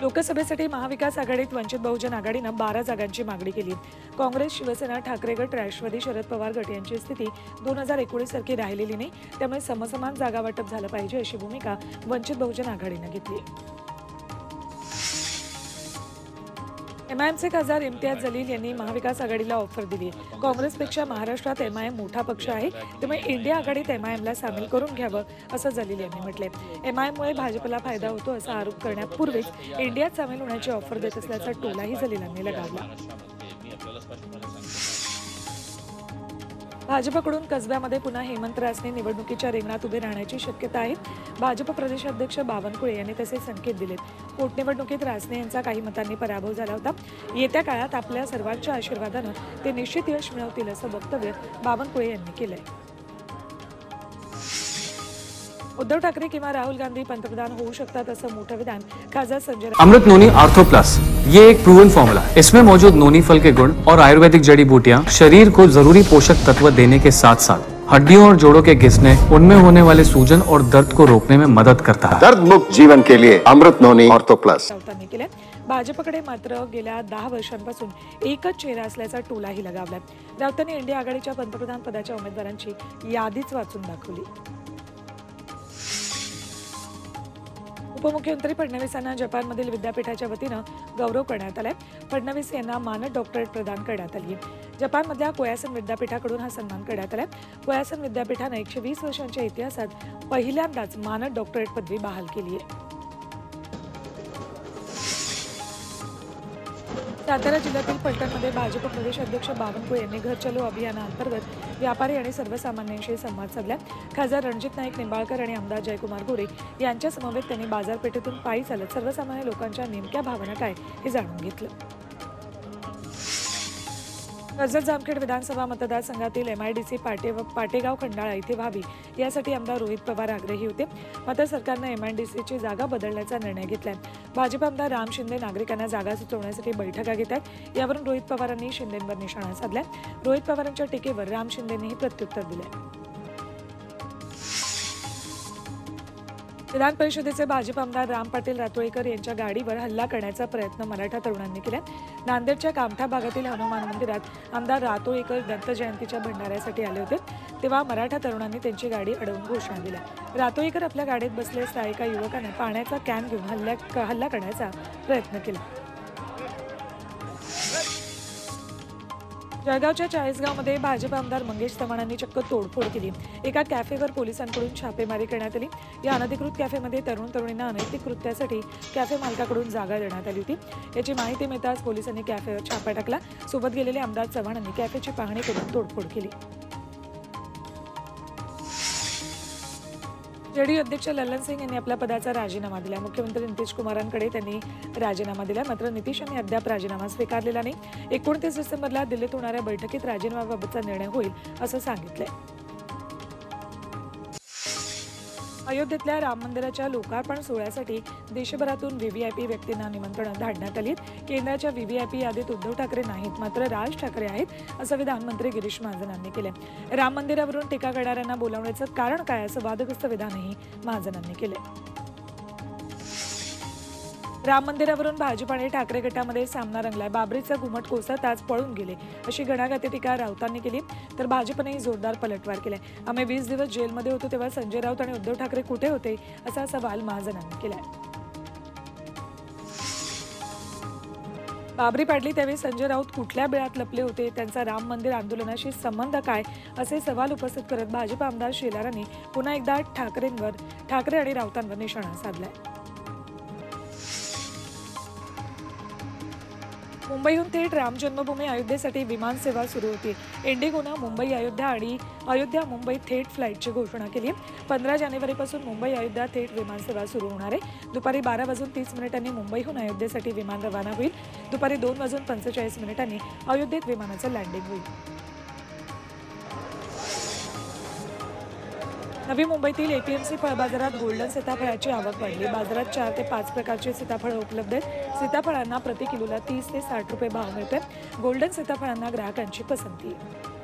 लोकसभेसाठी महाविकास आघाडीत वंचित बहुजन आघाडीनं 12 जागांची मागणी केली। काँग्रेस, शिवसेना, ठाकरे गट, राष्ट्रवादी, शरद पवार गट यांची स्थिती 2019 सारखी राहिलेली नाही, त्यामुळे समसमान जागा वाटप झालं पाहिजे अशी भूमिका वंचित बहुजन आघाडीनं घेतली। एमआयएमचे खासदार इम्तियाज जलील यांनी महाविकास आघाडीला ऑफर दिली। काँग्रेसपेक्षा महाराष्ट्रात एमआयएम मोठा पक्ष आहे, त्यामुळे इंडिया आघाडीत एमआयएमला सामील करून घ्यावं असं जलील यांनी म्हटले। एमआयएममुळे भाजपला फायदा होतो असा आरोप करण्यापूर्वीच इंडियात सामील होण्याची ऑफर देत असल्याचा टोलाही जलीलांनी लगावला। भाजपकडून कसब्यामध्ये पुन्हा हेमंत रासने निवडणुकीच्या रिंगणात उभे राहण्याची शक्यता आहे। भाजप प्रदेशाध्यक्ष बावनकुळे यांनी तसे संकेत दिलेत। पोटनिवडणुकीत रासने यांचा काही मतांनी पराभव झाला होता। येत्या काळात आपल्या सर्वांच्या आशीर्वादानं ते निश्चित यश मिळवतील असं वक्तव्य बावनकुळे यांनी केलंय। उद्धव ठाकरे किंवा राहुल गांधी पंतप्रधान होऊ शकतात असं मोठं विधान खासदार संजय अमृत नोनी आर्थो प्लस, ये एक प्रूवन फॉर्मूला है। इसमें मौजूद नोनी फल के गुण और आयुर्वेदिक जड़ी बूटियां शरीर को जरूरी पोषक तत्व देने के साथ साथ हड्डियों और जोड़ों के घिसने, उनमें होने वाले सूजन और दर्द को रोकने में मदद करता है। दर्द मुक्त जीवन के लिए अमृत नोनी आर्थो प्लस। भाजपकडे मात्र गेल्या 10 वर्षांपासून एकच चेहरा असल्याचा टोलाही लगावलाय। राऊतांनी इंडिया आघाडीच्या पंतप्रधान पदाच्या उमेदवारांची यादीच वाचून दाखवली। उपमुख्यमंत्री फडणवीसांना जपानमधील विद्यापीठाच्या वतीनं गौरव करण्यात आलाय। फडणवीस यांना मानद डॉक्टरेट प्रदान करण्यात आली आहे। जपानमधल्या कोयासन विद्यापीठाकडून हा सन्मान करण्यात आलाय। कोयासन विद्यापीठानं 120 वर्षांच्या इतिहासात पहिल्यांदाच मानद डॉक्टरेट पदवी बहाल केली आहे। सातारा जिल्ह्यातील फलटणमध्ये भाजप प्रदेशाध्यक्ष बावनकुळे यांनी घर चलो अभियानाअंतर्गत व्यापारी आणि सर्वसामान्यांशी संवाद साधला। खासदार रणजित नाईक निंबाळकर आणि आमदार जयकुमार गोरे यांच्या समवेत त्यांनी बाजारपेठेतून पायी चालत सर्वसामान्य लोकांच्या नेमक्या भावना काय हे जाणून घेतलं। कर्जत जामखेड विधानसभा मतदारसंघातील एमआयडीसी पाटेगाव खंडाळा इथे व्हावी यासाठी आमदार रोहित पवार आग्रही होते, मात्र सरकारनं एमआयडीसीची जागा बदलण्याचा निर्णय घेतलाय। भाजप आमदार राम शिंदे नागरिकांना जागा सुचवण्यासाठी बैठका घेत आहेत। यावरून रोहित पवारांनी शिंदेंवर निशाणा साधलाय। रोहित पवारांच्या टीकेवर राम शिंदेंनीही प्रत्युत्तर दिलंय। विधान परिषदेचे भाजप आमदार राम पाटील रातोळीकर यांच्या गाडीवर हल्ला करण्याचा प्रयत्न मराठा तरुणांनी केला। नांदेडच्या कामठा भागातील हनुमान मंदिरात आमदार रातोळीकर दत्त जयंतीच्या भंडाऱ्यासाठी आले होते, तेव्हा मराठा तरुणांनी त्यांची गाडी अडवून घोषणा दिल्या। रातोळीकर आपल्या गाडीत बसले असता एका युवकाने पाण्याचा कॅन घेऊन हल्ला करण्याचा प्रयत्न केला। जळगावच्या चाळीसगावमध्ये भाजप आमदार मंगेश चव्हाणांनी चक्क तोडफोड केली। एका कॅफेवर पोलिसांकडून छापेमारी करण्यात आली। या अनधिकृत कॅफेमध्ये तरुणांना अनैतिक कृत्यासाठी कॅफे मालकाकडून जागा देण्यात आली होती। याची माहिती मिळताच पोलिसांनी कॅफेवर छापा टाकला। सोबत गेलेले आमदार चव्हाणांनी कॅफेची पाहणी करून तोडफोड केली। जेडीयू अध्यक्ष ललन सिंग यांनी आपल्या पदाचा राजीनामा दिला। मुख्यमंत्री नितीश कुमारांकडे त्यांनी राजीनामा दिला, मात्र नितीश यांनी अद्याप राजीनामा स्वीकारलेला नाही। 29 डिसेंबरला दिल्लीत होणाऱ्या बैठकीत राजीनाम्याबाबतचा निर्णय होईल असं सांगितलंय। अयोध्येतल्या राम मंदिराच्या लोकार्पण सोहळ्यासाठी देशभरातून व्हीव्हीआयपी व्यक्तींना निमंत्रण धाडण्यात आली। केंद्राच्या व्हीव्हीआयपी यादीत उद्धव ठाकरे नाहीत, मात्र राज ठाकरे आहेत असं विधानमंत्री गिरीश महाजन यांनी केलं। राम मंदिरावरून टीका करणाऱ्यांना बोलावण्याचं कारण काय असं वादग्रस्त विधानही महाजनांनी केलं। राम मंदिरावरून भाजप आणि ठाकरे गटामध्ये सामना रंगलाय। बाबरीचा घुमट कोसळत आज पळून गेले अशी घणाघाती टीका राऊतांनी केली, तर भाजपनेही जोरदार पलटवार केलाय। आम्ही 20 दिवस जेलमध्ये होतो तेव्हा संजय राऊत आणि उद्धव ठाकरे कुठे होते असा सवाल महाजनांनी केलाय। बाबरी पाडली त्यावेळी संजय राऊत कुठल्या बिळात लपले होते, त्यांचा राम मंदिर आंदोलनाशी संबंध काय असे सवाल उपस्थित करत भाजप आमदार शेलारांनी पुन्हा एकदा ठाकरे आणि राऊतांवर निशाणा साधलाय। मुंबईहून थेट राम जन्मभूमी अयोध्येसाठी विमान सेवा सुरू होती। इंडिगोनं मुंबई अयोध्या आणि अयोध्या मुंबई थेट फ्लाईटची घोषणा केली आहे। 15 जानेवारीपासून मुंबई अयोध्या थेट विमान सेवा सुरू होणार आहे। दुपारी 12:30 मुंबईहून अयोध्येसाठी विमान रवाना होईल। दुपारी 2:45 अयोध्येत विमानाचं लँडिंग होईल। नवी मुंबईतील एपीएमसी फळ बाजारात गोल्डन सीताफळाची आवक वाढली। बाजारात 4 ते 5 प्रकारची सीताफळं उपलब्ध आहेत। सीताफळांना प्रति किलोला 30 ते 60 रुपये भाव मिळतोय। गोल्डन सीताफळांना ग्राहकांची पसंती आहे।